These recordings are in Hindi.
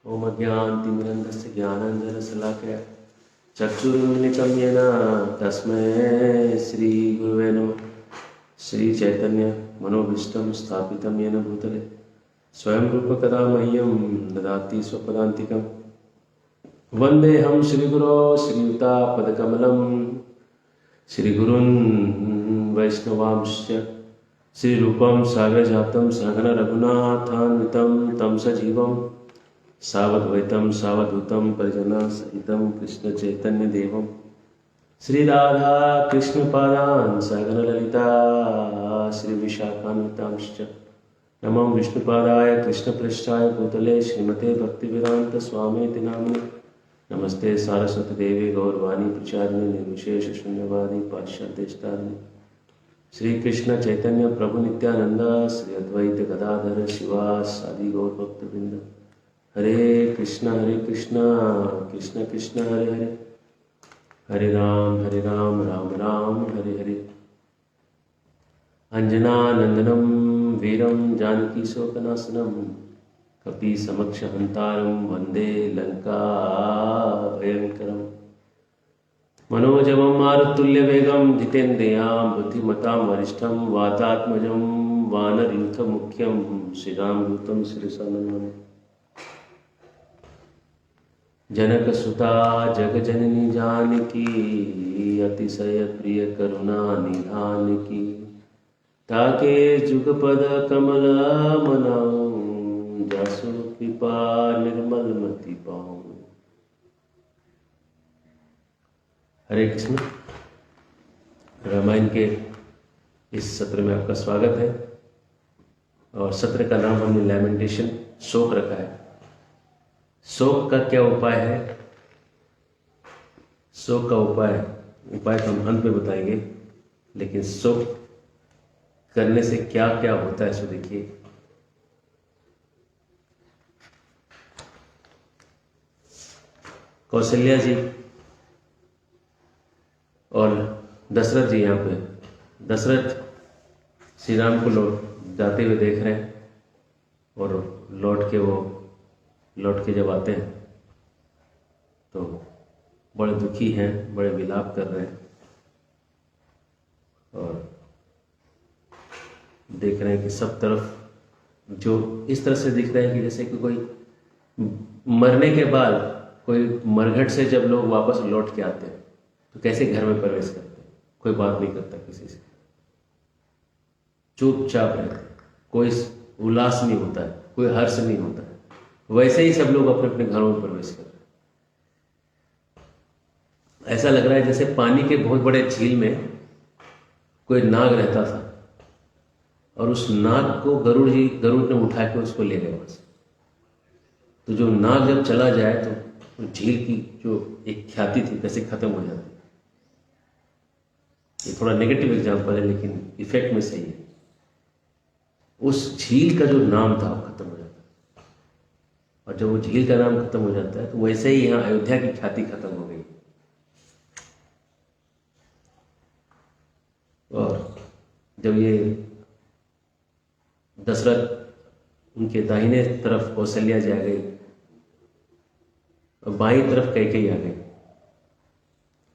ओम अज्ञानतिमिरन्धस्य ज्ञानाञ्जनशलाकया चक्षुरुन्मिलितं येन तस्मै श्रीगुरुवे नमः। श्रीचैतन्य मनोभीष्टं स्थापितं येन भूतले स्वयं रूप कदा मह्यं ददाति स्वपदान्तिकं। वन्देऽहं श्रीगुरो श्रीयुतापदकमलं श्रीगुरून् वैष्णवांश्च श्रीरूपं साग्रजातं सहगण रघुनाथान्वितं तं सजीवं सावद्वैतं सावधूतं परिजनं सहितं कृष्ण चैतन्य देवं श्री राधा कृष्ण पादान् सहगण ललिता श्री विशाखान्वितांश्च नमो विष्णुपादाय कृष्णपृष्ठाय भूतले श्रीमते भक्तिवेदांत स्वामीति नामिने। नमस्ते सारस्वती देवी गौरवाणी प्रचारिणे निर्विशेष शून्यवादी पाश्चात्येष्टारिणे। श्री कृष्ण चैतन्य प्रभु नित्यानंद श्री अद्वैत गदाधर शिवासादि गौर भक्तवृंद। हरे कृष्ण कृष्ण कृष्ण हरे हरे, हरे राम राम राम हरे हरे। अंजनानंदनं वीरं जानकी शोकनाशनं कपि समक्ष हंतारं वंदे लंका भयंकरम्। मनोजवं मारुतुल्यवेगं जितेन्द्रियां बुद्धिमतां वरिष्ठं वातात्मजं वानरयूथमुख्यं श्रीरामदूतं शिरसा नमामि। जनकसुता जगजननी जानकी अतिशय प्रिय करुणा निधान की। ताके जुगपद कमल मनाऊं जासु कृपा निर्मल मति पाऊं। हरे कृष्ण। रामायण के इस सत्र में आपका स्वागत है और सत्र का नाम हमने लैमेंटेशन शोक रखा है। शोक का क्या उपाय है? शोक का उपाय तो हम अंत में बताएंगे, लेकिन शोक करने से क्या क्या होता है सो देखिए। कौशल्या जी और दशरथ जी, यहाँ पे दशरथ श्री राम को जाते हुए देख रहे हैं और लौट के जब आते हैं तो बड़े दुखी हैं, बड़े विलाप कर रहे हैं और देख रहे हैं कि सब तरफ जो इस तरह से दिख रहा है कि जैसे कि कोई मरने के बाद कोई मरघट से जब लोग वापस लौट के आते हैं तो कैसे घर में प्रवेश करते हैं, कोई बात नहीं करता किसी से, चुपचाप रहते हैं, कोई उल्लास नहीं होता है, कोई हर्ष नहीं होता है। वैसे ही सब लोग अपने अपने घरों में प्रवेश कर रहे हैं। ऐसा लग रहा है जैसे पानी के बहुत बड़े झील में कोई नाग रहता था और उस नाग को गरुड़ ने उठा के उसको ले गए वहां से। तो जो नाग जब चला जाए तो झील की जो एक ख्याति थी वैसे खत्म हो जाती। ये थोड़ा नेगेटिव एग्जांपल है लेकिन इफेक्ट में सही है। उस झील का जो नाम था वो खत्म हो जाता है और जब वो झील का नाम खत्म हो जाता है तो वैसे ही यहाँ अयोध्या की ख्याति खत्म हो गई। और जब ये दशरथ उनके दाहिने तरफ कौशल्या जी आ गई और बाईं तरफ कैकेयी आ गई।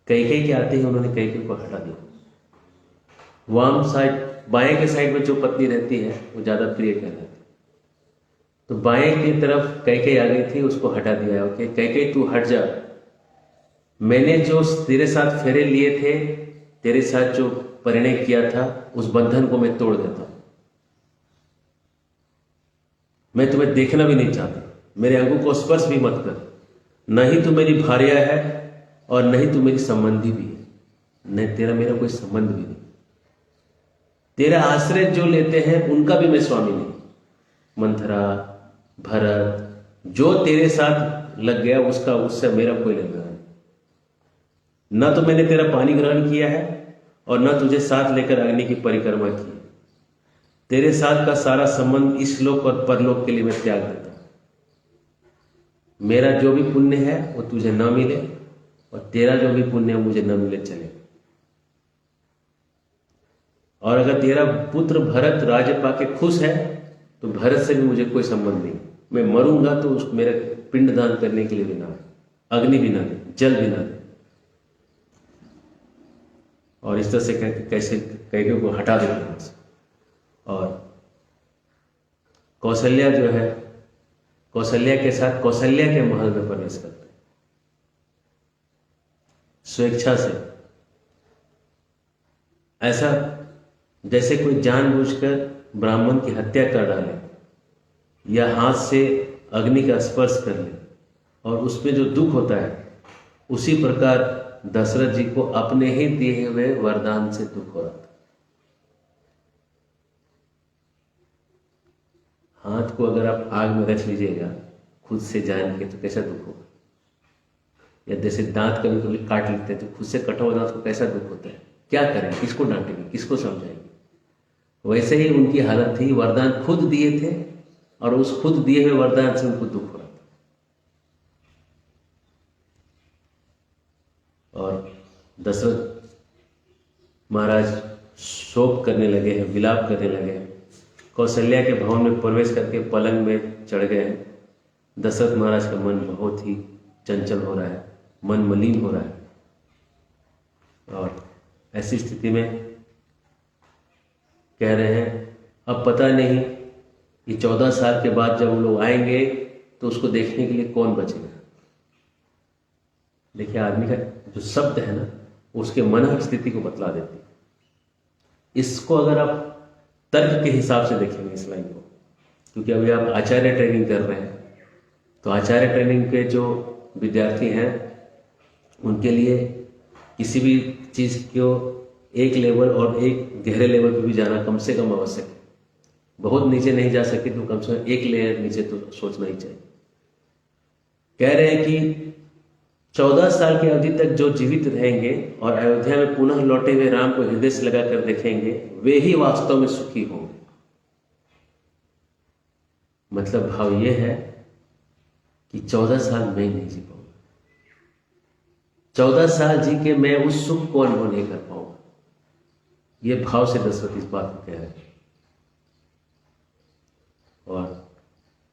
कैकेयी के आते ही उन्होंने कैकेयी को हटा दिया। वाम साइड, बाएं के साइड में जो पत्नी रहती है वो ज्यादा प्रिय कहलाती है। तो बाएं की तरफ कैकेयी आ गई थी, उसको हटा दिया। ओके कैकेयी तू हट जा, मैंने जो तेरे साथ फेरे लिए थे, तेरे साथ जो परिणय किया था, उस बंधन को मैं तोड़ देता हूं। मैं तुम्हें देखना भी नहीं चाहता, मेरे अंगों को स्पर्श भी मत कर। न ही तू मेरी भार्या है और न ही तू मेरी संबंधी भी है, न तेरा मेरा कोई संबंध भी नहीं। तेरा आश्रय जो लेते हैं उनका भी मैं स्वामी नहीं। मंथरा, भरत, जो तेरे साथ लग गया उससे मेरा कोई लेना नहीं। न तो मैंने तेरा पानी ग्रहण किया है और न तुझे साथ लेकर अग्नि की परिक्रमा की। तेरे साथ का सारा संबंध इस लोक और परलोक के लिए मैं त्याग देता हूं। मेरा जो भी पुण्य है वो तुझे न मिले और तेरा जो भी पुण्य है मुझे न मिले चले। और अगर तेरा पुत्र भरत राज्य पाके खुश है तो भरत से भी मुझे कोई संबंध नहीं। मैं मरूंगा तो उस मेरा पिंड दान करने के लिए भी ना आए, अग्नि भी ना दे, जल भी ना दे। और इस तरह से कैसे कैके को हटा देते हैं। और कौशल्या जो है, कौशल्या के साथ कौशल्या के महल में प्रवेश करते हैं स्वेच्छा से। ऐसा जैसे कोई जानबूझकर ब्राह्मण की हत्या कर डाले या हाथ से अग्नि का स्पर्श कर ले और उसमें जो दुख होता है, उसी प्रकार दशरथ जी को अपने ही दिए हुए वरदान से दुख हो रहा था। हाथ को अगर आप आग में रख लीजिएगा खुद से जान के तो कैसा दुख होगा, या जैसे दांत कभी कभी काट लेते हैं तो खुद से कटा हुआ दांत को कैसा दुख होता है। क्या करें, किसको डांटेंगे, किसको समझाएंगे। वैसे ही उनकी हालत थी, वरदान खुद दिए थे और उस खुद दिए हुए वरदान से उनको दुख हो रहा था। और दशरथ महाराज शोक करने लगे हैं, विलाप करने लगे हैं। कौशल्या के भवन में प्रवेश करके पलंग में चढ़ गए हैं। दशरथ महाराज का मन बहुत ही चंचल हो रहा है, मन मलिन हो रहा है। और ऐसी स्थिति में कह रहे हैं अब पता नहीं कि 14 साल के बाद जब वो लोग आएंगे तो उसको देखने के लिए कौन बचेगा। देखिए आदमी का जो शब्द है ना, उसके मन की स्थिति को बतला देती है। इसको अगर आप तर्क के हिसाब से देखेंगे इस लाइन को, क्योंकि अभी आप आचार्य ट्रेनिंग कर रहे हैं, तो आचार्य ट्रेनिंग के जो विद्यार्थी हैं उनके लिए किसी भी चीज़ को एक लेवल और एक गहरे लेवल पर भी जाना कम से कम आवश्यक है। बहुत नीचे नहीं जा सके तो कम से कम एक लेयर नीचे तो सोचना ही चाहिए। कह रहे हैं कि 14 साल की अवधि तक जो जीवित रहेंगे और अयोध्या में पुनः लौटे हुए राम को हृदय से लगाकर देखेंगे, वे ही वास्तव में सुखी होंगे। मतलब भाव यह है कि 14 साल मैं नहीं जी पाऊंगा, 14 साल जी के मैं उस सुख को अनुभव नहीं कर पाऊंगा। यह भाव से दशरथ इस बात को कह रहे हैं। और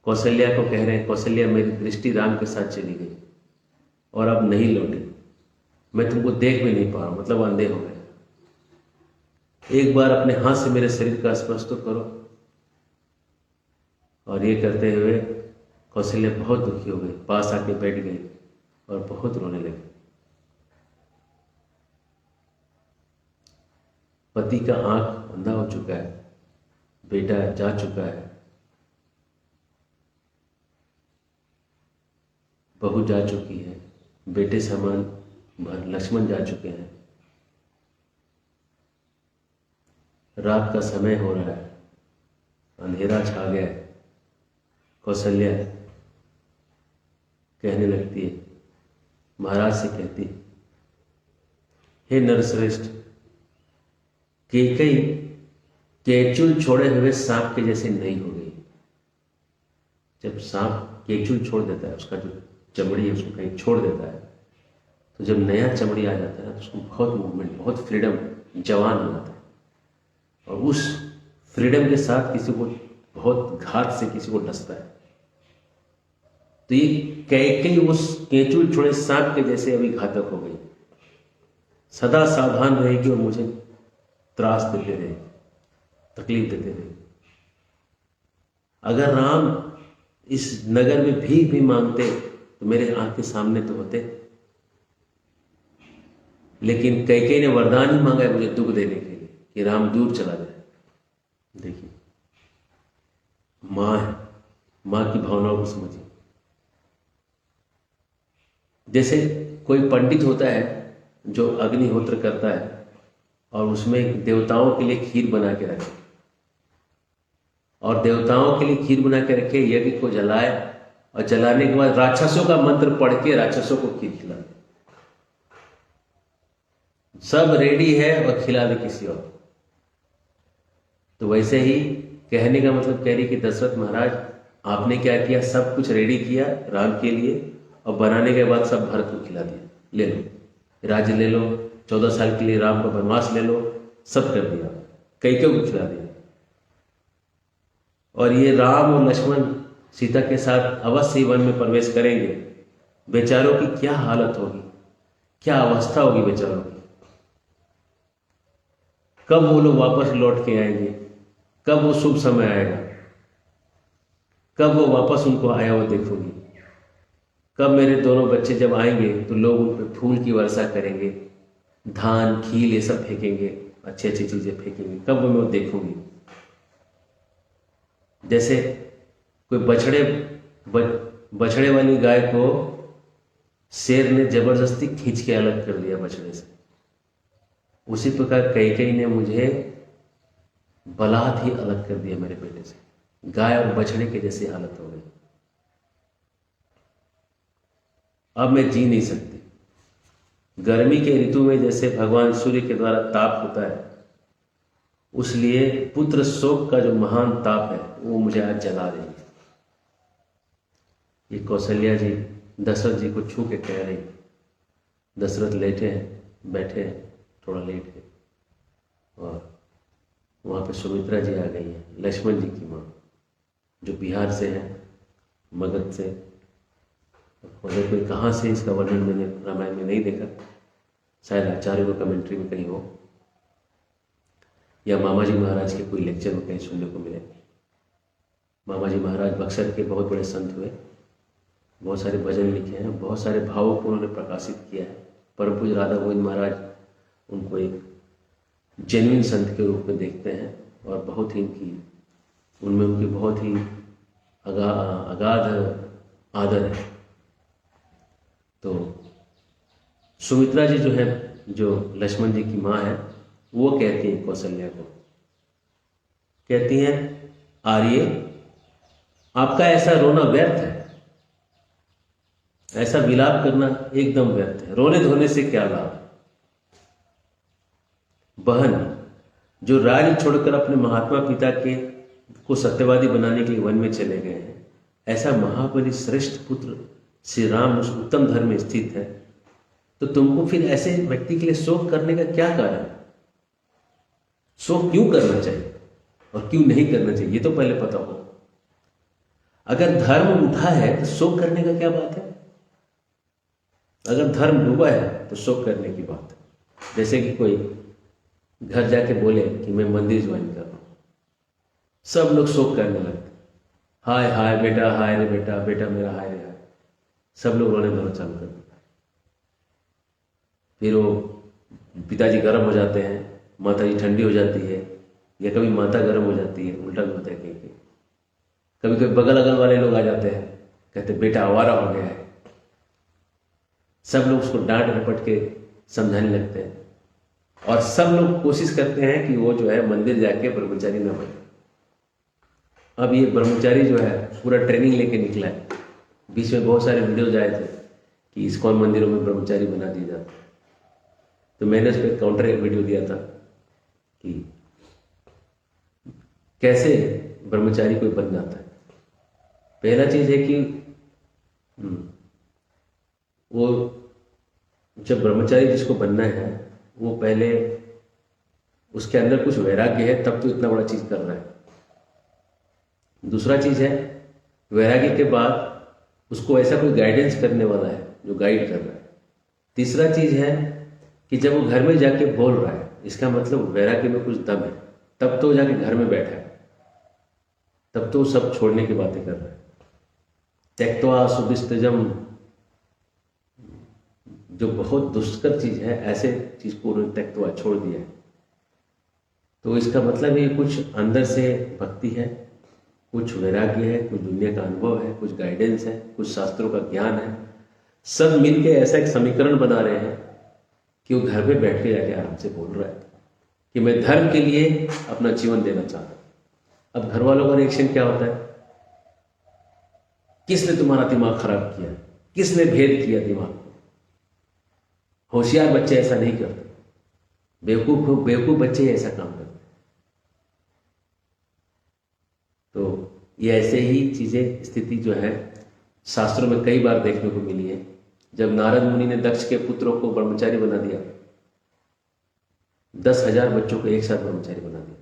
कौशल्या को कह रहे हैं, कौशल्या मेरी दृष्टि राम के साथ चली गई और अब नहीं लौटी, मैं तुमको देख भी नहीं पा रहा हूं, मतलब अंधे हो गए। एक बार अपने हाथ से मेरे शरीर का स्पर्श तो करो। और ये करते हुए कौशल्या बहुत दुखी हो गई, पास आके बैठ गई और बहुत रोने लगी। पति का आंख अंधा हो चुका है, बेटा जा चुका है, बहू जा चुकी है, बेटे समान लक्ष्मण जा चुके हैं, रात का समय हो रहा है, अंधेरा छा गया है। कौशल्या कहने लगती है, महाराज से कहती है, हे नरश्रेष्ठ, कैकेयी केचुल छोड़े हुए सांप के जैसे नहीं हो गई। जब सांप केचुल छोड़ देता है, उसका जो चमड़ी है उसको कहीं छोड़ देता है, तो जब नया चमड़ी आ जाता है तो उसको बहुत मूवमेंट, बहुत फ्रीडम, जवान हो जाता है। और उस फ्रीडम के साथ किसी को बहुत घात से किसी को डसता है। तो ये कैकेयी उस केचुल छोड़े सांप के जैसे अभी घातक हो गई। सदा सावधान रहेगी और मुझे त्रास देते रहे, तकलीफ देते रहे। अगर राम इस नगर में भीख भी मांगते तो मेरे आंख के सामने तो होते, लेकिन कैकेयी ने वरदान ही मांगा है मुझे दुख देने के लिए कि राम दूर चला जाए। देखिए मां है, मां की भावनाओं को समझिए। जैसे कोई पंडित होता है जो अग्निहोत्र करता है और उसमें देवताओं के लिए खीर बना के रखे, और देवताओं के लिए खीर बना के रखे, यज्ञ को जलाए और जलाने के बाद राक्षसों का मंत्र पढ़ के राक्षसों को खीर खिला दे। सब रेडी है और खिला दे किसी और। तो वैसे ही कहने का मतलब कह रही कि दशरथ महाराज आपने क्या किया, सब कुछ रेडी किया राम के लिए और बनाने के बाद सब भरत को खिला दिया। ले लो राज्य, ले लो, 14 साल के लिए राम का वनवास ले लो, सब कर दिया। कैकेयी को खिला दिया। और ये राम और लक्ष्मण सीता के साथ अवश्य ही वन में प्रवेश करेंगे। बेचारों की क्या हालत होगी, क्या अवस्था होगी बेचारों की। कब वो लोग वापस लौट के आएंगे, कब वो शुभ समय आएगा, कब वो वापस उनको आया हुआ देखूंगी, कब मेरे दोनों बच्चे जब आएंगे तो लोग उन पर फूल की वर्षा करेंगे, धान खील ये सब फेंकेंगे, अच्छी अच्छी चीजें फेंकेंगे, कब वो मैं देखूंगी। जैसे कोई बछड़े वाली गाय को शेर ने जबरदस्ती खींच के अलग कर दिया बछड़े से, उसी प्रकार कैकेयी ने मुझे बलात् ही अलग कर दिया मेरे बेटे से। गाय और बछड़े के जैसी हालत हो गई। अब मैं जी नहीं सकती। गर्मी के ऋतु में जैसे भगवान सूर्य के द्वारा ताप होता है, उसलिए पुत्र शोक का जो महान ताप है वो मुझे आज जला रही है। ये कौशल्या जी दशरथ जी को छू के कह रही। दशरथ लेटे हैं, बैठे हैं, थोड़ा लेट है, और वहाँ पे सुमित्रा जी आ गई हैं, लक्ष्मण जी की माँ, जो बिहार से है, मगध से। मगर कोई कहाँ से, इसका वर्णन मैंने रामायण में नहीं देखा, शायद आचार्य को कमेंट्री में कहीं हो, या मामा जी महाराज के कोई लेक्चर में कहीं सुनने को मिले। मामा जी महाराज बक्सर के बहुत बड़े संत हुए, बहुत सारे भजन लिखे हैं, बहुत सारे भावों को उन्होंने प्रकाशित किया है। परम पूज्य राधा गोविंद महाराज उनको एक जेन्युइन संत के रूप में देखते हैं, और बहुत ही उनमें उनकी बहुत ही अगाध आदर है। तो सुमित्रा जी जो है, जो लक्ष्मण जी की माँ है, वो कहती है कौशल्या को, कहती हैं, आर्य आपका ऐसा रोना व्यर्थ है, ऐसा विलाप करना एकदम व्यर्थ है, रोने धोने से क्या लाभ। बहन जो राज्य छोड़कर अपने महात्मा पिता के को सत्यवादी बनाने के लिए वन में चले गए हैं, ऐसा महाबली श्रेष्ठ पुत्र श्री राम उस उत्तम धर्म में स्थित है, तो तुमको फिर ऐसे व्यक्ति के लिए शोक करने का क्या कारण है? शोक क्यों करना चाहिए और क्यों नहीं करना चाहिए, ये तो पहले पता हो। अगर धर्म उठा है तो शोक करने का क्या बात है? अगर धर्म डूबा है तो शोक करने की बात है। जैसे कि कोई घर जाके बोले कि मैं मंदिर ज्वाइन कर रहा हूं, सब लोग शोक करने लगते, हाय हाय बेटा, हाय रे बेटा, बेटा मेरा हाय रे हाय, सब लोग रोने धोना चालू कर देते। फिर वो पिताजी गर्म हो जाते हैं, माता जी ठंडी हो जाती है, या कभी माता गर्म हो जाती है, उल्टा भी होता है कहीं। कभी कभी बगल अगल वाले लोग आ जाते हैं, कहते बेटा आवारा हो गया है, सब लोग उसको डांट डपट के समझाने लगते हैं, और सब लोग कोशिश करते हैं कि वो जो है मंदिर जाके ब्रह्मचारी न बने। अब ये ब्रह्मचारी जो है पूरा ट्रेनिंग लेके निकला है। बीच में बहुत सारे वीडियोज आए थे कि इस्कॉन मंदिरों में ब्रह्मचारी बना दिए जाते, तो मैंने उस पर काउंटर एक वीडियो दिया था कि कैसे ब्रह्मचारी कोई बन जाता है। पहला चीज है कि वो जब ब्रह्मचारी जिसको बनना है, वो पहले उसके अंदर कुछ वैराग्य है, तब तो इतना बड़ा चीज कर रहा है। दूसरा चीज है, वैराग्य के बाद उसको ऐसा कोई गाइडेंस करने वाला है जो गाइड कर रहा है। तीसरा चीज है कि जब वो घर में जाके बोल रहा है, इसका मतलब वैराग्य में कुछ दम है, तब तो जाके घर में बैठा है, तब तो सब छोड़ने की बातें कर रहा है। त्यक्त्वा सुविस्तजम, जो बहुत दुष्कर चीज है, ऐसे चीज को उन्होंने त्यक्त्वा छोड़ दिया है। तो इसका मतलब ये कुछ अंदर से भक्ति है, कुछ वैराग्य है, कुछ दुनिया का अनुभव है, कुछ गाइडेंस है, कुछ शास्त्रों का ज्ञान है। सब मिलके ऐसा एक समीकरण बना रहे हैं कि वो घर में बैठ के जाके आराम से बोल रहा है कि मैं धर्म के लिए अपना जीवन देना चाहता हूं। अब घर वालों का रिएक्शन क्या होता है? किसने तुम्हारा दिमाग खराब किया? किसने भेद किया दिमाग को? होशियार बच्चे ऐसा नहीं करते, बेवकूफ बच्चे ऐसा काम करते। तो ये ऐसे ही चीजें, स्थिति जो है शास्त्रों में कई बार देखने को मिली है। जब नारद मुनि ने दक्ष के पुत्रों को ब्रह्मचारी बना दिया, 10,000 बच्चों को एक साथ ब्रह्मचारी बना दिया।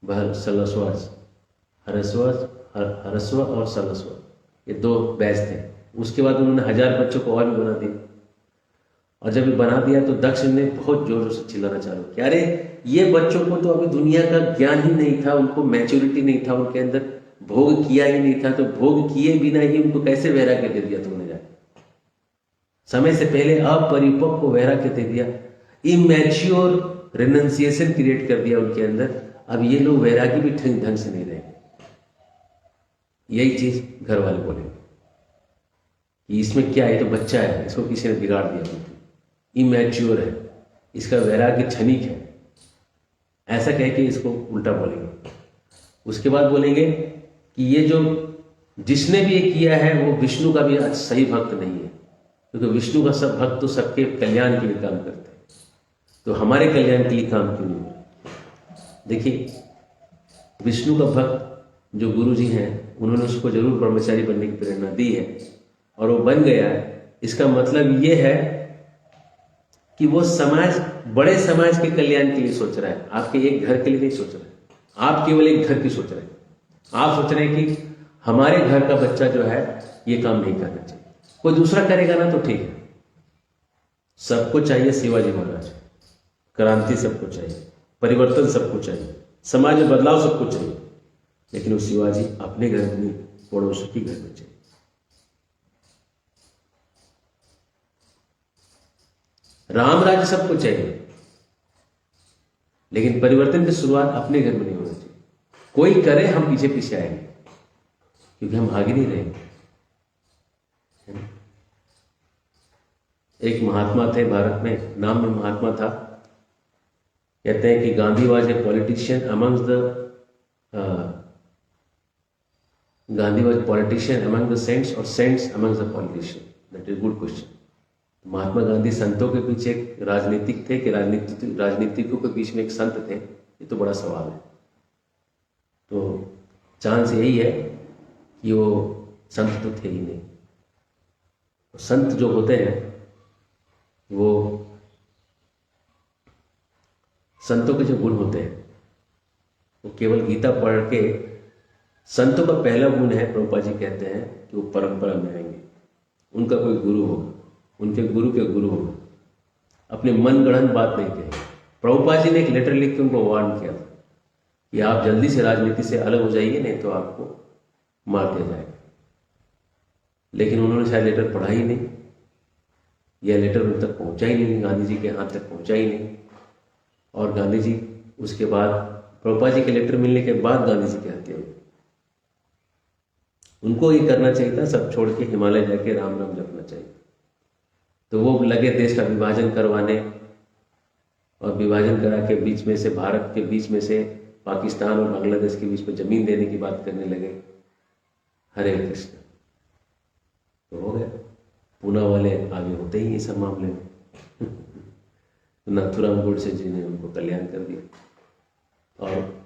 वह सलस्वज, हरस्व और सलस्व, ये 2 बैच थे। उसके बाद उन्होंने 1000 बच्चों को और भी बना दिया। और जब ये बना दिया तो दक्ष ने बहुत जोर जोर से चिल्लाना चालू किया, अरे ये बच्चों को तो अभी दुनिया का ज्ञान ही नहीं था, उनको मैच्योरिटी नहीं था, उनके अंदर भोग किया ही नहीं था, तो भोग किए बिना ही उनको कैसे वैराग्य दे दिया तुमने जाके? समय से पहले अपरिपक्व को वैराग्य दे दिया, इमैच्योर रिनंसिएशन क्रिएट कर दिया उनके अंदर। अब ये लोग वैरागी भी ठीक ढंग से नहीं रहे। यही चीज घर वाले बोले कि इसमें क्या है, ये तो बच्चा है, इसको किसी ने बिगाड़ दिया, इमैच्योर है, इसका वैराग्य क्षणिक है, ऐसा कह के इसको उल्टा बोलेंगे। उसके बाद बोलेंगे कि ये जो जिसने भी ये किया है वो विष्णु का भी सही भक्त नहीं है, क्योंकि विष्णु का सब भक्त तो सबके कल्याण के लिए काम करते हैं, तो हमारे कल्याण के लिए काम क्यों नहीं हो रहा? देखिए, विष्णु का भक्त जो गुरु जी हैं उन्होंने उसको जरूर ब्रह्मचारी बनने की प्रेरणा दी है और वो बन गया है। इसका मतलब ये है कि वो समाज, बड़े समाज के कल्याण के लिए सोच रहा है, आपके एक घर के लिए नहीं सोच रहा है। आप केवल एक घर की सोच रहे हैं, आप सोच रहे हैं कि हमारे घर का बच्चा जो है ये काम नहीं करना चाहिए, कोई दूसरा करेगा ना तो ठीक है। सबको चाहिए शिवाजी महाराज, क्रांति सबको चाहिए, परिवर्तन सबको चाहिए, समाज में बदलाव सबको चाहिए, लेकिन वो शिवाजी अपने घर में नहीं, पड़ोसी के घर में चाहिए। राम राज्य सबको चाहिए, लेकिन परिवर्तन की शुरुआत अपने घर में नहीं होना चाहिए। कोई करे, हम पीछे पीछे आएंगे, क्योंकि हम आगे नहीं रहेंगे। एक महात्मा थे भारत में, नाम में महात्मा था, कहते हैं कि Gandhi was a politician amongst the saints और saints amongst the politician. That is good question. Mahatma Gandhi संतों के पीछे एक राजनीतिक थे कि राजनीतिकों के बीच में एक संत थे? ये तो बड़ा सवाल है। तो चांस यही है कि वो संत तो थे ही नहीं। तो संत जो होते हैं वो, संतों के जो गुण होते हैं वो केवल गीता पढ़ के, संतों का पहला गुण है, प्रभुपाद जी कहते हैं कि वो परंपरा में आएंगे, उनका कोई गुरु होगा, उनके गुरु के गुरु होगा, अपने मन गढ़ंत बात नहीं कहेंगे। प्रभुपाद जी ने एक लेटर लिख के उनको वार्न किया था कि आप जल्दी से राजनीति से अलग हो जाइए, नहीं तो आपको मार दिया जाएगा। लेकिन उन्होंने शायद लेटर पढ़ा ही नहीं, यह लेटर उन तक पहुंचा ही नहीं, गांधी जी के हाथ तक पहुंचा ही नहीं। और गांधी जी उसके बाद, प्रभुपाद जी के लेटर मिलने के बाद गांधी जी की हत्या हुई। उनको ये करना चाहिए था, सब छोड़ के हिमालय जाके राम राम जपना चाहिए। तो वो लगे देश का विभाजन करवाने, और विभाजन करा के बीच में से, भारत के बीच में से पाकिस्तान और बांग्लादेश के बीच में जमीन देने की बात करने लगे। हरे कृष्ण, तो हो गया। पूना वाले आगे होते ही इस सब मामले में। तो नथुराम गोडसे जी ने उनको कल्याण कर दिया। और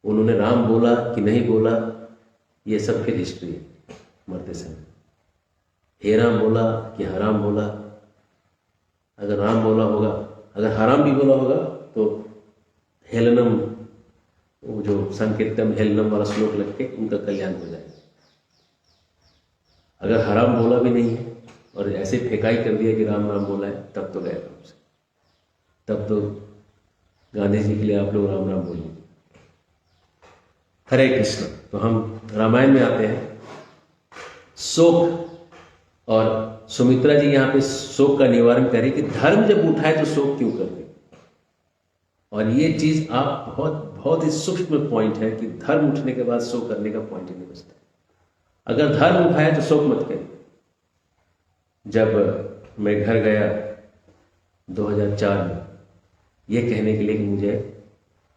उन्होंने राम बोला कि नहीं बोला, ये सब फिर हिस्ट्री है मरते समय। हे राम बोला कि हराम बोला। अगर राम बोला होगा, अगर हराम भी बोला होगा तो हेलनम, वो जो संकीर्तन हेलनम वाला श्लोक लग के उनका कल्याण हो जाएगा। अगर हराम बोला भी नहीं है और ऐसे फेकाई कर दिया कि राम राम बोला है, तब तो गए काम से, तब तो गांधी जी के लिए आप लोग राम राम बोलिए। हरे कृष्ण। तो हम रामायण में आते हैं। शोक, और सुमित्रा जी यहाँ पे शोक का निवारण करें कि धर्म जब उठाए तो शोक क्यों करते। और ये चीज आप बहुत ही सूक्ष्म पॉइंट है कि धर्म उठने के बाद शोक करने का पॉइंट ही नहीं बचता। अगर धर्म उठाए तो शोक मत करें। जब मैं घर गया 2004 में, ये कहने के लिए कि मुझे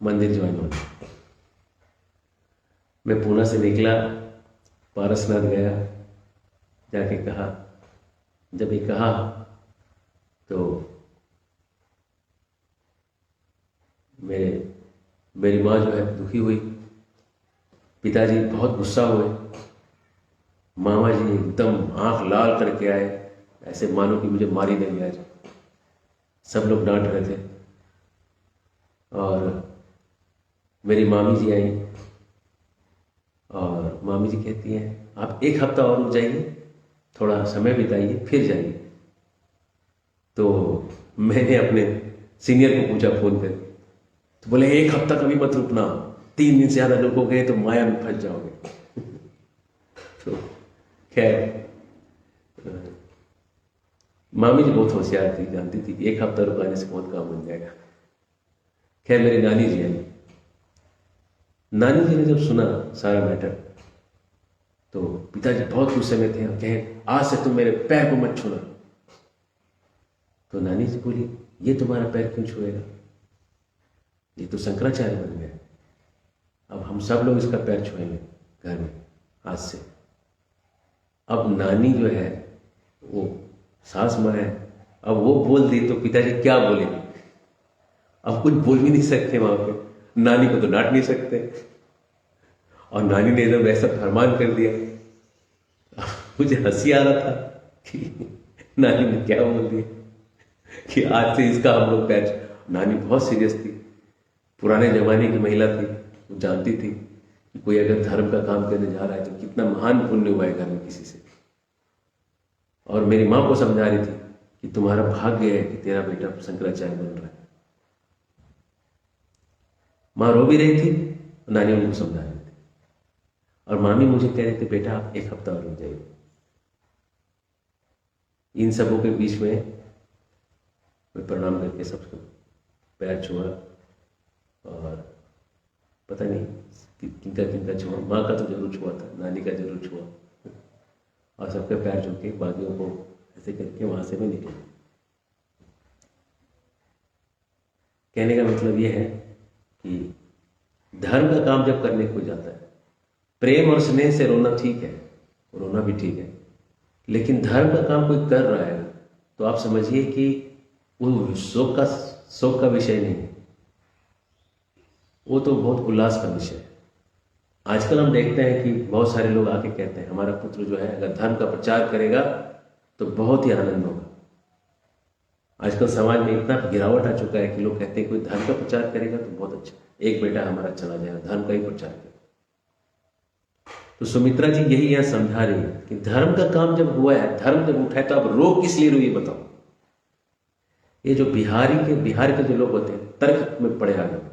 मंदिर ज्वाइन होना, मैं पूना से निकला, पारसनाथ गया, जाके कहा। जब ये कहा तो मेरी माँ जो है दुखी हुई, पिताजी बहुत गुस्सा हुए, मामा जी एकदम आंख लाल करके आए, ऐसे मानो कि मुझे मार ही देंगे आज। सब लोग डांट रहे थे और मेरी मामी जी आई और मामी जी कहती हैं आप एक हफ्ता और रुक जाइए, थोड़ा समय बिताइए, फिर जाइए। तो मैंने अपने सीनियर को पूछा फ़ोन कर, तो बोले एक हफ्ता कभी मत रुकना, 3 दिन से ज़्यादा रुकोगे तो माया में फंस जाओगे। तो खैर मामी जी बहुत होशियार थी, जानती थी एक हफ्ता रुकाने से बहुत काम बन जाएगा। खैर मेरी नानी जी आई। नानी जी ने जब सुना सारा मैटर तो पिताजी बहुत गुस्से में थे और कहे आज से तुम मेरे पैर को मत छूना। तो नानी जी बोली ये तुम्हारा पैर क्यों छुएगा, ये तो शंकराचार्य बन गया, अब हम सब लोग इसका पैर छुएंगे घर में आज से। अब नानी जो है वो सास माँ है, अब वो बोल दी तो पिताजी क्या बोलेंगे, अब कुछ बोल भी नहीं सकते वहां पे, नानी को तो डांट नहीं सकते। और नानी ने एकदम वैसा फरमान कर दिया। मुझे हंसी आ रहा था कि नानी ने क्या बोल दिया कि आज से इसका हम लोग पैर। नानी बहुत सीरियस थी, पुराने जमाने की महिला थी, वो जानती थी कि कोई अगर धर्म का काम करने जा रहा है तो कितना महान पुण्य हुआ है घर में किसी से। और मेरी माँ को समझा रही थी कि तुम्हारा भाग्य है कि तेरा बेटा शंकराचार्य बन रहा है। माँ रो भी रही थी, नानी उनको समझा रही थी, और मामी मुझे कह रहे थे बेटा आप एक हफ्ता और रुक जाइए। इन सबों के बीच में मैं प्रणाम करके सबको पैर छुआ, और पता नहीं किनका किनका छुआ, माँ का तो जरूर छुआ था, नानी का जरूर छुआ, और सबके पैर छू के बाकियों को ऐसे करके वहां से मैं निकला। कहने का मतलब यह है कि धर्म का काम जब करने को जाता है, प्रेम और स्नेह से रोना ठीक है, रोना भी ठीक है, लेकिन धर्म का काम कोई कर रहा है तो आप समझिए कि वो शोक का विषय नहीं है, वो तो बहुत उल्लास का विषय है। आजकल हम देखते हैं कि बहुत सारे लोग आके कहते हैं हमारा पुत्र जो है अगर धर्म का प्रचार करेगा तो बहुत ही आनंद होगा। आजकल समाज में इतना गिरावट आ चुका है कि लोग कहते हैं कोई धर्म का प्रचार करेगा तो बहुत अच्छा, एक बेटा हमारा चला जाएगा, धर्म का ही प्रचार करेगा। तो सुमित्रा जी यही यहां समझा रही है कि धर्म का काम जब हुआ है, धर्म जब उठा है, तो आप रो किस लिए रो ये बताओ। ये जो बिहार के जो लोग होते हैं तर्क में पड़े आ जाते हैं,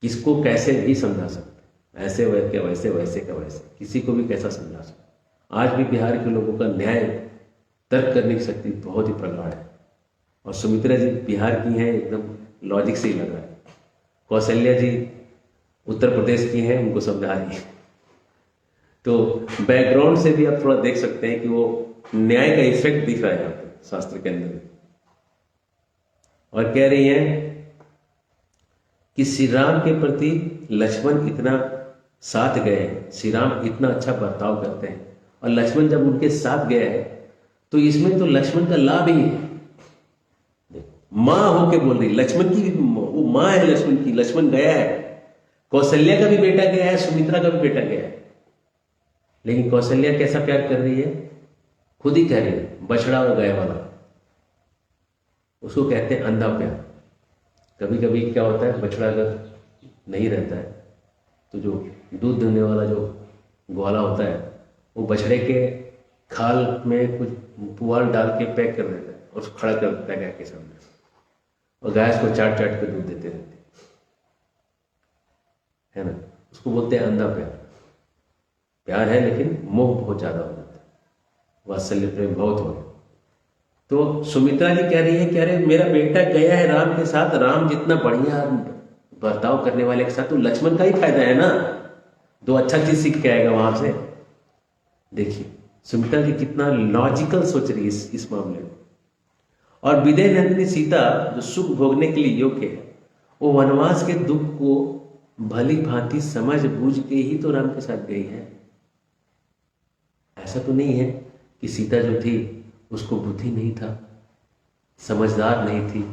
किसको कैसे भी समझा सकते, ऐसे वैसे वैसे वैसे का वैसे, किसी को भी कैसा समझा सकते। आज भी बिहार के लोगों का न्याय तर्क करने की शक्ति बहुत ही प्रगाढ़ है, और सुमित्रा जी बिहार की हैं, एकदम लॉजिक से ही लग रहा है। कौशल्या जी उत्तर प्रदेश की हैं, उनको समझा रही है। तो बैकग्राउंड से भी आप थोड़ा देख सकते हैं कि वो न्याय का इफेक्ट दिख रहा है यहाँ पे शास्त्र के अंदर। और कह रही हैं कि श्री राम के प्रति लक्ष्मण इतना साथ गए हैं, श्री राम इतना अच्छा बर्ताव करते हैं, और लक्ष्मण जब उनके साथ गया है तो इसमें तो लक्ष्मण का लाभ ही है। मां होके बोल रही, लक्ष्मण की भी वो मां है लक्ष्मण की, लक्ष्मण गया है, कौशल्या का भी बेटा गया है, सुमित्रा का भी बेटा गया है, लेकिन कौशल्या कैसा प्यार कर रही है, खुद ही कह रही है, बछड़ा और गाय वाला, उसको कहते हैं अंधा प्यार। कभी कभी क्या होता है, बछड़ा अगर नहीं रहता है तो जो दूध देने वाला जो ग्वाला होता है वो बछड़े के खाल में कुछ पुआल डाल के पैक कर देता है और उसको खड़ा कर देता है गाय के सामने, और गाय उसको चाट चाट के दूध देते रहते है ना। उसको बोलते हैं अंधा प्यार। प्यार है लेकिन मोह बहुत ज्यादा हो जाता है, वात्सल्य प्रेम बहुत हो। तो सुमित्रा जी कह रही है कि अरे मेरा बेटा गया है राम के साथ, राम जितना बढ़िया बर्ताव करने वाले के साथ तो लक्ष्मण का ही फायदा है ना, दो अच्छा चीज सीख के आएगा वहां से। देखिए सुमित्रा जी कितना लॉजिकल सोच रही है इस मामले में। और विदय नंदिनी सीता जो सुख भोगने के लिए योग्य है, वो वनवास के दुख को भली भांति समझ बूझ के ही तो राम के साथ गई है। ऐसा तो नहीं है कि सीता जो थी उसको बुद्धि नहीं था, समझदार नहीं थी।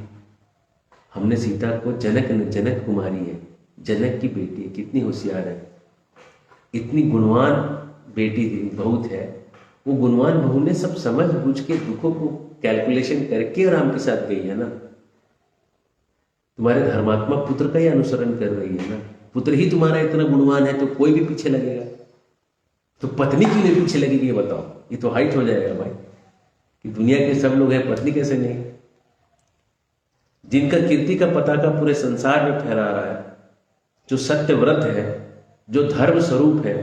हमने सीता को जनक कुमारी है, जनक की बेटी है, कितनी होशियार है, इतनी गुणवान बेटी थी, बहुत है। वो गुणवान बहू ने सब समझ बूझ के दुखों को कैलकुलेशन करके राम के साथ गई है ना। तुम्हारे धर्मात्मा पुत्र का ही अनुसरण कर रही है ना। पुत्र ही तुम्हारा इतना गुणवान है तो कोई भी पीछे लगेगा, तो पत्नी क्यों नहीं पीछे लगेगी ये बताओ। ये तो हाइट हो जाएगा भाई कि दुनिया के सब लोग हैं, पत्नी कैसे नहीं। जिनका कीर्ति का पताका पूरे संसार में फहरा रहा है, जो सत्यव्रत है, जो धर्म स्वरूप है,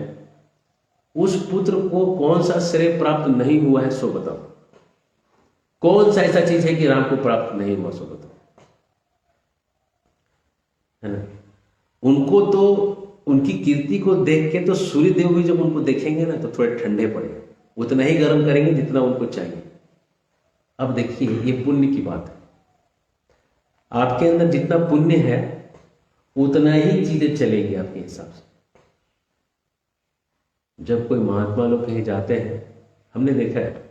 उस पुत्र को कौन सा श्रेय प्राप्त नहीं हुआ है सो बताओ। कौन सा ऐसा चीज है कि राम को प्राप्त नहीं हुआ सो बताओ, है ना। उनको तो उनकी कीर्ति को देख के तो सूर्य देव भी जब उनको देखेंगे ना तो थोड़े ठंडे पड़ेंगे, उतना ही गर्म करेंगे जितना उनको चाहिए। अब देखिए ये पुण्य की बात है, आपके अंदर जितना पुण्य है उतना ही चीजें चलेगी आपके हिसाब से। जब कोई महात्मा लोग कहीं जाते हैं, हमने देखा है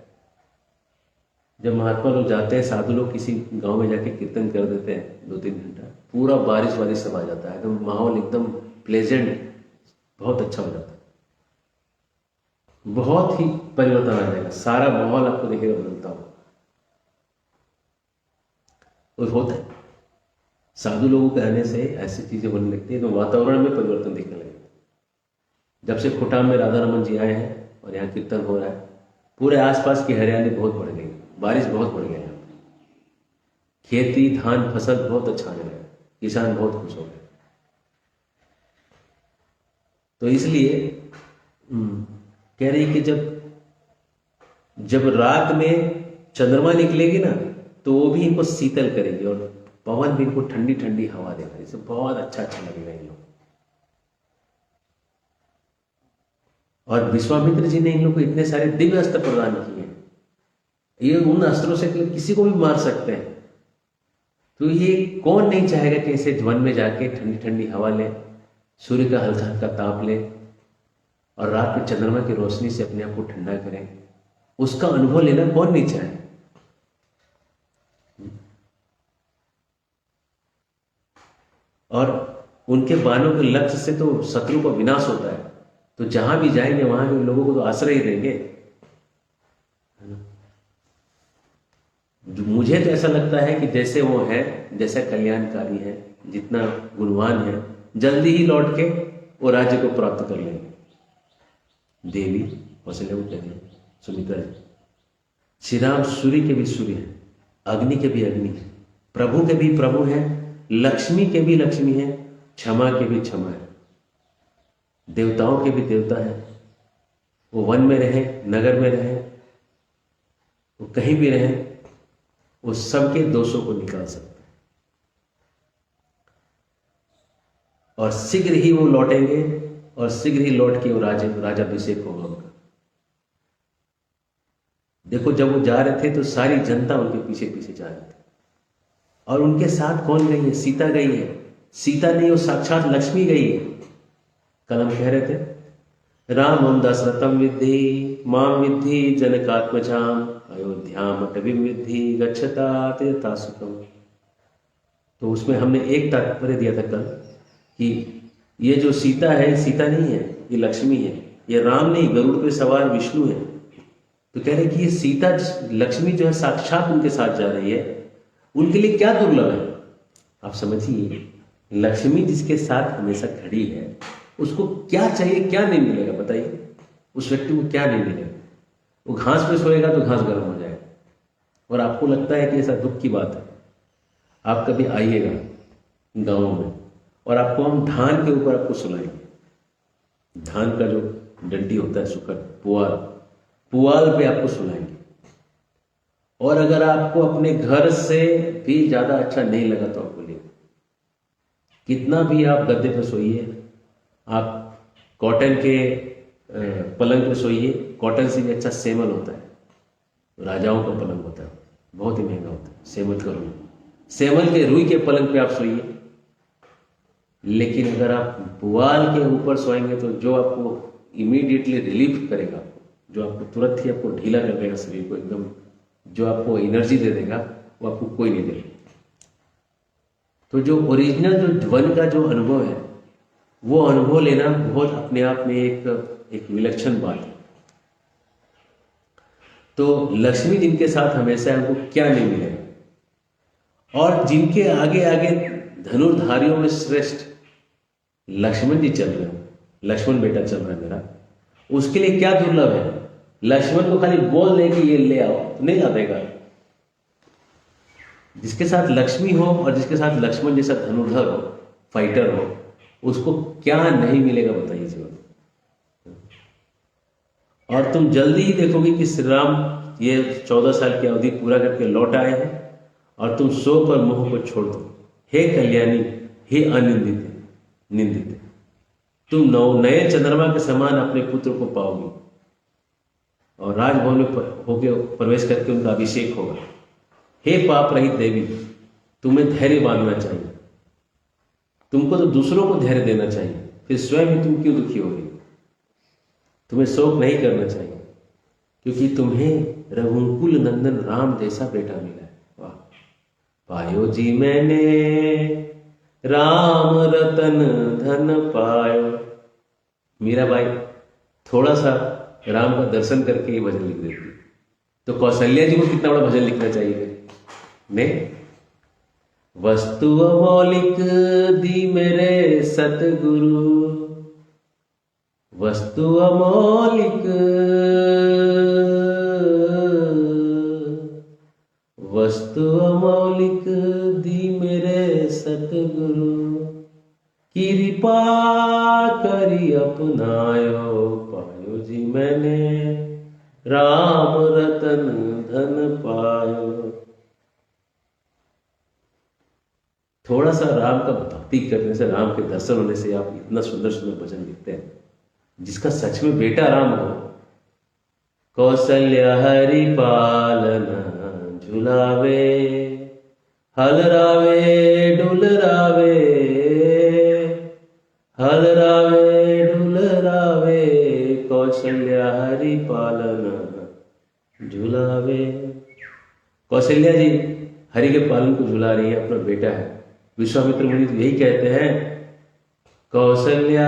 जब महात्मा लोग जाते हैं, साधु लोग किसी गांव में जाके कीर्तन कर देते हैं 2-3 घंटा, पूरा बारिश वारिश सब आ जाता है, एकदम माहौल एकदम प्लेजेंट, बहुत अच्छा हो जाता है, बहुत ही परिवर्तन आ जाएगा, सारा माहौल आपको देखेगा बदलता हुआ। और होता है साधु लोगों के आने से ऐसी चीजें होने लगती है तो वातावरण में परिवर्तन दिखने लगता है। जब से खोटाम में राधा रमन जी आए हैं और यहाँ कीर्तन हो रहा है, पूरे आसपास की हरियाली बहुत बढ़ गई, बारिश बहुत बढ़ गई, यहाँ पे खेती धान फसल बहुत अच्छा आने लगा, किसान बहुत खुश हो गए। तो इसलिए कह रही कि जब रात में चंद्रमा निकलेगी ना तो वो भी इनको शीतल करेगी और पवन भी इनको ठंडी ठंडी हवा देगा, इसे बहुत अच्छा लगेगा इन लोग। और विश्वामित्र जी ने इन लोग को इतने सारे दिव्य अस्त्र प्रदान किए हैं, ये उन अस्त्रों से किसी को भी मार सकते हैं। तो ये कौन नहीं चाहेगा कि ऐसे वन में जाके ठंडी ठंडी हवा ले, सूर्य का हल्का हल्का ताप ले और रात में चंद्रमा की रोशनी से अपने आप को ठंडा करें, उसका अनुभव लेना कौन नहीं चाहे। और उनके बाणों के लक्ष्य से तो शत्रु का विनाश होता है, तो जहां भी जाएंगे वहां के लोगों को तो आश्रय ही देंगे, है ना। मुझे तो ऐसा लगता है कि जैसे वो है, जैसा कल्याणकारी है, जितना गुणवान है, जल्दी ही लौट के वो राज्य को प्राप्त कर लेंगे। देवी कौशल्या को कहते हैं सुमित्रा जी, श्री राम सूर्य के भी सूर्य है, अग्नि के भी अग्नि है, प्रभु के भी प्रभु है, लक्ष्मी के भी लक्ष्मी है, क्षमा के भी क्षमा है, देवताओं के भी देवता है। वो वन में रहे, नगर में रहे, वो कहीं भी रहे, वो सबके दोषों को निकाल सकते हैं और शीघ्र ही वो लौटेंगे और शीघ्र ही लौट के वो राजाभिषेक होगा उनका। देखो जब वो जा रहे थे तो सारी जनता उनके पीछे पीछे जा रही थी और उनके साथ कौन गई है? सीता गई है। सीता नहीं, वो साक्षात लक्ष्मी गई है। कल हम कह रहे थे रामं दशरथं विद्धि मां विद्धि जनकात्मजाम अयोध्याम अटवीं विद्धि गच्छता तीर्था सुखम। तो उसमें हमने एक तात्पर्य दिया था कल कि ये जो सीता है, सीता नहीं है, ये लक्ष्मी है, ये राम नहीं, गरुड़ पे सवार विष्णु है। तो कह रहे कि ये सीता लक्ष्मी जो है साक्षात उनके साथ जा रही है, उनके लिए क्या दुर्लभ है। आप समझिए, लक्ष्मी जिसके साथ हमेशा खड़ी है उसको क्या चाहिए, क्या नहीं मिलेगा बताइए। उस व्यक्ति को क्या नहीं मिलेगा? वो घास पे सोएगा तो घास गर्म हो जाएगा। और आपको लगता है कि ऐसा दुख की बात है, आप कभी आइएगा गाँव में और आपको हम धान के ऊपर आपको सुलाएंगे। धान का जो डंडी होता है सुखड़, पुआल पे आपको सुलाएंगे। और अगर आपको अपने घर से भी ज्यादा अच्छा नहीं लगा तो आपको ले, कितना भी आप गद्दे पे सोइए, आप कॉटन के पलंग पे सोइए, कॉटन से भी अच्छा सेमल होता है, राजाओं का पलंग होता है, बहुत ही महंगा होता है सेमल का रुई। सेमल के रुई के पलंग पे आप सोइए, लेकिन अगर आप पुआल के ऊपर सोएंगे तो जो आपको इमीडिएटली रिलीफ करेगा, जो आपको तुरंत ही आपको ढीला कर देगा शरीर को, एकदम जो आपको एनर्जी दे देगा, वो आपको कोई नहीं देगा। तो जो ओरिजिनल जो वन का जो अनुभव है, वो अनुभव लेना बहुत अपने आप में एक विलक्षण बात है। तो लक्ष्मी जिनके साथ हमेशा है, उनको क्या नहीं मिलेगा। और जिनके आगे आगे धनुर्धारियों में श्रेष्ठ लक्ष्मण जी चल रहे हो, लक्ष्मण बेटा चल रहा है मेरा, उसके लिए क्या दुर्लभ है? लक्ष्मण को खाली बोल दे कि ये ले आओ तो नहीं ला देगा। जिसके साथ लक्ष्मी हो और जिसके साथ लक्ष्मण जैसा धनुर्धर हो, फाइटर हो, उसको क्या नहीं मिलेगा बताइए जीवन। और तुम जल्दी ही देखोगे कि श्री राम ये 14 साल की अवधि पूरा करके लौट आए हैं और तुम शोक और मोह को छोड़ दो। हे कल्याणी, हे अनिंदित निंदित, तुम नए चंद्रमा के समान अपने पुत्र को पाओगे और राजभवन में होके प्रवेश करके उनका अभिषेक होगा। हे पाप रहित देवी, तुम्हें धैर्य बांधना चाहिए। तुमको तो दूसरों को धैर्य देना चाहिए, फिर स्वयं ही तुम क्यों दुखी होगी? तुम्हें शोक नहीं करना चाहिए क्योंकि तुम्हें रघुकुल नंदन राम जैसा बेटा मिला है। वाह! पायो जी मैंने राम रतन धन पायो। मीराबाई थोड़ा सा राम का दर्शन करके ये भजन लिख देती, तो कौशल्या जी को कितना बड़ा भजन लिखना चाहिए नहीं? वस्तु अमौलिक दी मेरे सतगुरु, वस्तु अमौलिक, वस्तु अमौलिक दी मेरे सतगुरु, कृपा करी अपनायो, पायो जी मैंने राम रतन धन पायो। थोड़ा सा राम का भक्ति करने से, राम के दर्शन होने से आप इतना सुंदर सुंदर भजन लिखते हैं। जिसका सच में बेटा राम हो, कौशल्या हरि पालना झुलावे, हलरावे डुलरावे, हलरावे डुलरावे, कौशल्या हरि पालना झुलावे। कौशल्या जी हरि के पालन को झुला रही है, अपना बेटा है। विश्वामित्र मुनि तो यही कहते हैं, कौशल्या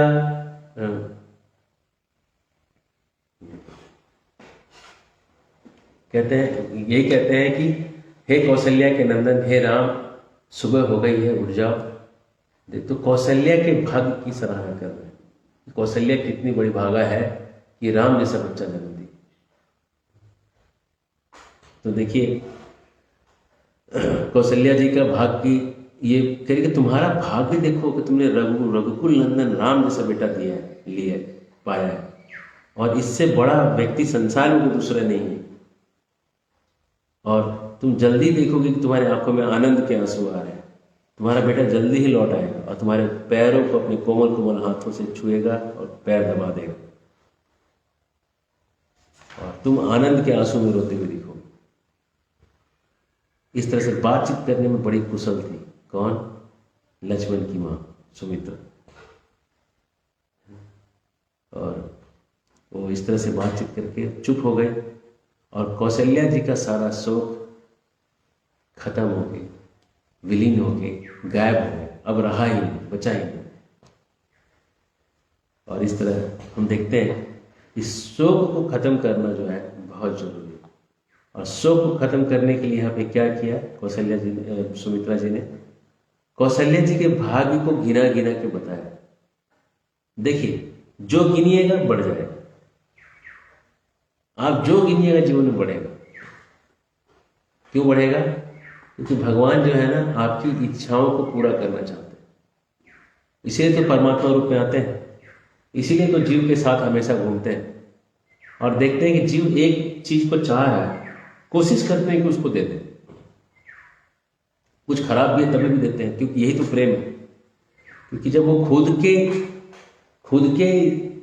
यही कहते हैं कि हे कौशल्या के नंदन, हे राम, सुबह हो गई है, उठ जाओ। देख तो कौशल्या के भाग्य की सराहना कर रहे हैं। कौशल्या कितनी बड़ी भागा है कि राम जैसा बच्चा जन्म दी। तो देखिए कौशल्या जी का भाग्य ये कह कि तुम्हारा भाग्य देखो कि तुमने रघुकुल नंदन राम जैसा बेटा दिया है, लिया पाया है, और इससे बड़ा व्यक्ति संसार में कोई दूसरा नहीं है। और तुम जल्दी देखोगे कि तुम्हारी आंखों में आनंद के आंसू आ रहे हैं। तुम्हारा बेटा जल्दी ही लौट आएगा और तुम्हारे पैरों को अपने कोमल कोमल हाथों से छुएगा और पैर दबा देगा और तुम आनंद के आंसू में रोते हुए दिखोगे। इस तरह से बातचीत करने में बड़ी कुशल थी। कौन? लक्ष्मण की मां सुमित्रा। और वो इस तरह से बातचीत करके चुप हो गए और कौशल्या जी का सारा शोक खत्म हो गए, विलीन हो गए, गायब हो गए, अब रहा ही नहीं, बचा ही नहीं। और इस तरह हम देखते हैं इस शोक को खत्म करना जो है बहुत जरूरी है। और शोक को खत्म करने के लिए यहाँ पे क्या किया कौशल्या जी ने, सुमित्रा जी ने कौशल्या जी के भाग्य को गिना गिना के बताया। देखिए जो गिनिएगा बढ़ जाएगा, आप जो गिनिएगा जीवन में बढ़ेगा। क्यों बढ़ेगा? क्योंकि भगवान जो है ना आपकी इच्छाओं को पूरा करना चाहते हैं, इसीलिए तो परमात्मा रूप में आते हैं, इसीलिए तो जीव के साथ हमेशा घूमते हैं और देखते हैं कि जीव एक चीज को चाह रहा है, कोशिश करते हैं कि उसको दे दें। कुछ खराब भी है तभी भी देते हैं, क्योंकि यही तो प्रेम है। क्योंकि जब वो खुद के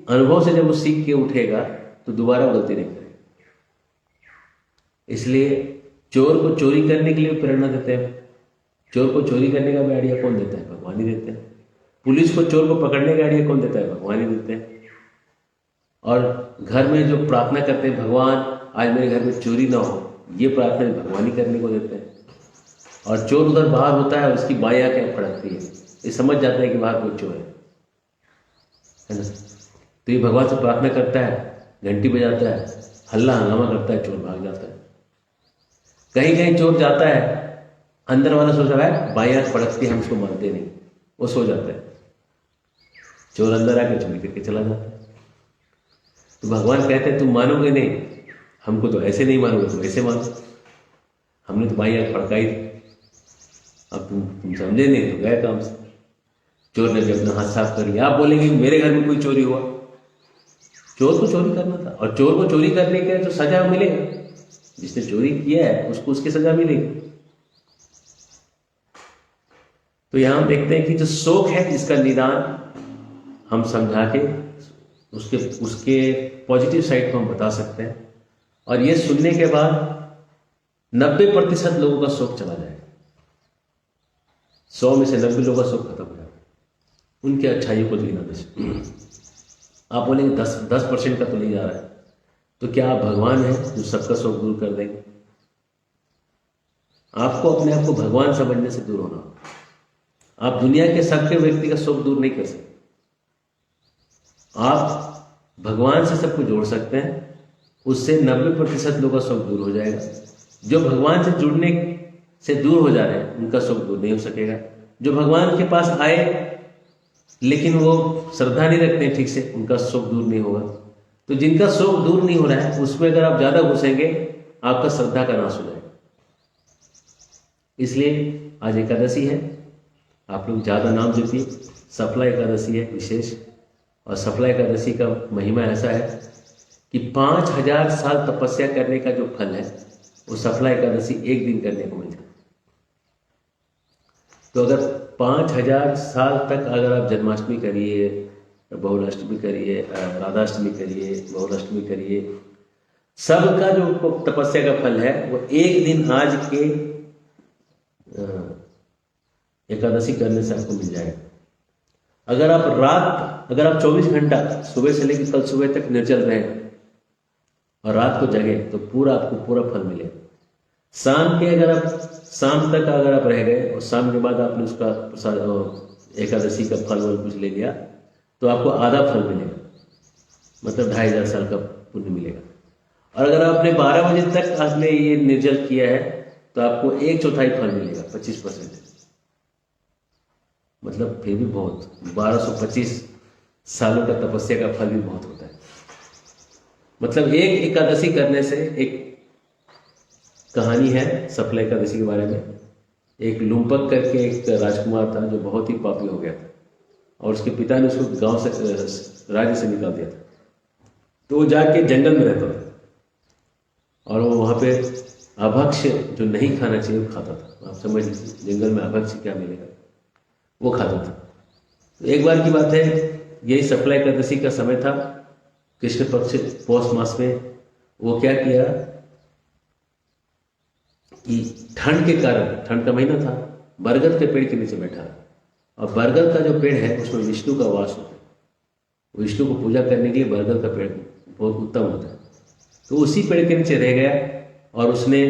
अनुभव से जब वो सीख के उठेगा तो दोबारा गलती नहीं करेगा। इसलिए चोर को चोरी करने के लिए प्रेरणा देते हैं। चोर को चोरी करने का भी आइडिया कौन देता है? भगवान ही देते हैं। पुलिस को चोर को पकड़ने का आइडिया कौन देता है? भगवान ही देते हैं। और घर में जो प्रार्थना करते हैं, भगवान आज मेरे घर में चोरी ना हो, ये प्रार्थना भगवान ही करने को देते हैं। और चोर उधर बाहर होता है, उसकी बाएं आंखें फड़कती है, ये समझ जाता है कि बाहर कोई चोर है ना। तो ये भगवान से प्रार्थना करता है, घंटी बजाता है, हल्ला हंगामा करता है, चोर भाग जाता है। कहीं कहीं चोर जाता है अंदर वाला सोच रहा है बाई आंख फड़कती है, हम उसको मानते नहीं, वो सो जाता है। चोर अंदर आके चोरी करके चला जाता है। तो भगवान कहते हैं तुम मानोगे नहीं, हमको तो ऐसे नहीं मानोगे, तुम ऐसे मानो, हमने तो बाई आंख फड़काई थी, अब तुम समझे नहीं तो गए काम से। चोर ने भी अपना हाथ साफ कर लिया। आप बोलेंगे मेरे घर में कोई चोरी हुआ, चोर को चोरी करना था, और चोर को चोरी करने के तो सजा मिलेगा, जिसने चोरी किया है उसको उसकी सजा मिलेगी। तो यहां हम देखते हैं कि जो शोक है इसका निदान हम समझा के उसके पॉजिटिव साइड को हम बता सकते हैं, और ये सुनने के बाद 90% लोगों का शोक चला जाएगा। 100 में से 90 लोगों का शोक खत्म हो जाएगा, उनके अच्छाइयों को गिनाने से। आप बोलेंगे 10% का तो नहीं जा रहा है, तो क्या आप भगवान हैं जो सबका शोक दूर कर देंगे? आपको अपने आप को भगवान समझने से दूर होना होगा। आप दुनिया के सबके व्यक्ति का शोक दूर नहीं कर सकते, आप भगवान से सबको जोड़ सकते हैं, उससे 90% लोगों का शोक दूर हो जाएगा। जो भगवान से जुड़ने से दूर हो जा रहे हैं उनका शोक दूर नहीं हो सकेगा। जो भगवान के पास आए लेकिन वो श्रद्धा नहीं रखते ठीक से, उनका शोक दूर नहीं होगा। तो जिनका शोक दूर नहीं हो रहा है उसमें अगर आप ज्यादा घुसेंगे आपका श्रद्धा का नाश हो जाएगा। इसलिए आज एकादशी है, आप लोग ज्यादा नाम जपिए। सफला एकादशी है विशेष, और सफला एकादशी का महिमा ऐसा है कि 5000 साल तपस्या करने का जो फल है वो सफला एकादशी एक दिन करने को मिलता है। तो अगर 5000 साल तक अगर आप जन्माष्टमी करिए, बहुलाष्टमी करिए, राधाष्टमी करिए, बहुलाष्टमी करिए, सबका जो तपस्या का फल है वो एक दिन आज के एकादशी करने से आपको मिल जाएगा। अगर आप 24 घंटा सुबह से लेकर कल सुबह तक निर्जल रहे और रात को जगे तो आपको पूरा फल मिलेगा। शाम तक अगर आप रह गए और शाम के बाद आपने उसका प्रसाद एकादशी का फल कुछ ले लिया तो आपको आधा फल मिलेगा, मतलब 2500 साल का पुण्य मिलेगा। और अगर आपने 12 बजे तक आपने ये निर्जल किया है तो आपको 1/4 फल मिलेगा, 25%। मतलब फिर भी बहुत, 1225 सालों का तपस्या का फल भी बहुत होता है। मतलब एक एकादशी करने से, एक कहानी है सफला एकादशी के बारे में। एक लुम्पक करके एक राजकुमार था जो बहुत ही पापी हो गया था, और उसके पिता ने उसको गांव से, राज्य से निकाल दिया था। तो वो जाके जंगल में रहता था, और वो वहाँ पे अभक्ष्य जो नहीं खाना चाहिए वो खाता था। आप समझ लीजिए जंगल में अभक्ष्य क्या मिलेगा, वो खाता था। तो एक बार की बात है, यही सफला एकादशी का समय था, कृष्ण पक्ष पौष मास में। वो क्या किया कि ठंड के कारण, ठंड का महीना था, बरगद के पेड़ के नीचे बैठा, और बरगद का जो पेड़ है उसमें विष्णु का वास होता है। विष्णु को पूजा करने के लिए बरगद का पेड़ बहुत उत्तम होता है। तो उसी पेड़ के नीचे रह गया, और उसने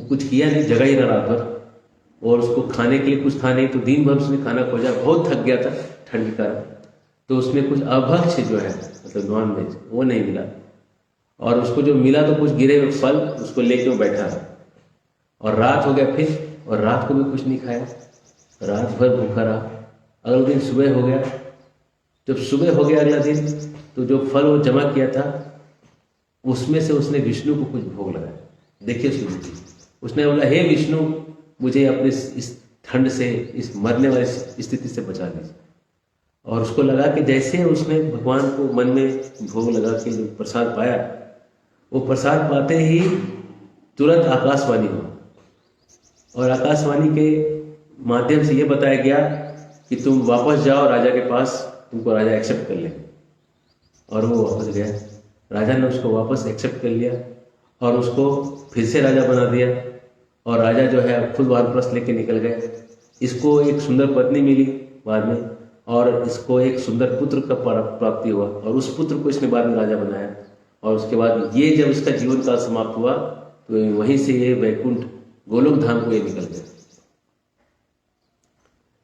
कुछ किया नहीं, जगह ही ना रात भर, और उसको खाने के लिए कुछ था नहीं। तो दिन भर उसने खाना खोजा, बहुत थक गया था ठंड के कारण। तो उसमें कुछ अभक्ष्य जो है, मतलब नॉन वेज, वो नहीं मिला, और उसको जो मिला तो कुछ गिरे हुए फल, उसको लेके वो बैठा, और रात हो गया फिर, और रात को भी कुछ नहीं खाया, रात भर भूखा रहा। अगले दिन सुबह हो गया। जब सुबह हो गया अगला दिन, तो जो फल वो जमा किया था उसमें से उसने विष्णु को कुछ भोग लगाया। देखिए उसने बोला, हे विष्णु, मुझे अपने इस ठंड से, इस मरने वाली स्थिति से बचा लीजिए। और उसको लगा कि जैसे उसने भगवान को मन में भोग लगा के जो प्रसाद पाया, वो प्रसाद पाते ही तुरंत आकाशवाणी हुआ, और आकाशवाणी के माध्यम से ये बताया गया कि तुम वापस जाओ राजा के पास, तुमको राजा एक्सेप्ट कर ले। और वो वापस गया, राजा ने उसको वापस एक्सेप्ट कर लिया, और उसको फिर से राजा बना दिया। और राजा जो है खुद वानप्रस्थ लेके निकल गए। इसको एक सुंदर पत्नी मिली बाद में, और इसको एक सुंदर पुत्र का प्राप्ति हुआ, और उस पुत्र को इसने बाद में राजा बनाया। और उसके बाद ये जब इसका जीवन काल समाप्त हुआ तो वहीं से ये वैकुंठ गोलोक धाम को ये निकल गया।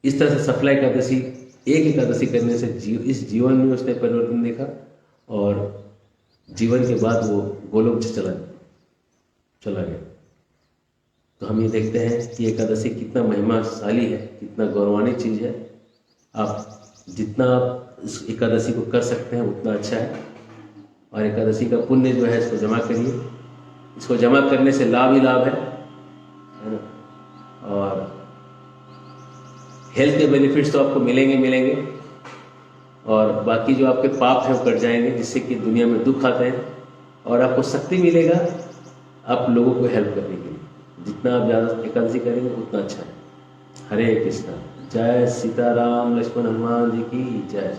इस तरह से सफला एकादशी, एक एकादशी करने से इस जीवन में उसने परिवर्तन देखा, और जीवन के बाद वो गोलोक से चला गया। तो हम ये देखते हैं कि एकादशी कितना महिमाशाली है, कितना गौरवान्वित चीज़ है। आप जितना आप इस एकादशी को कर सकते हैं उतना अच्छा है, और एकादशी का पुण्य जो है इसको जमा करिए। इसको जमा करने से लाभ ही लाभ है ना। और हेल्थ के बेनिफिट्स तो आपको मिलेंगे, और बाकी जो आपके पाप हैं वो कट जाएंगे, जिससे कि दुनिया में दुख आते हैं, और आपको शक्ति मिलेगा आप लोगों को हेल्प करने के लिए। जितना आप ज़्यादा एकादशी करेंगे उतना अच्छा है। हरे कृष्णा। जय सीताराम लक्ष्मण हनुमान जी की जय।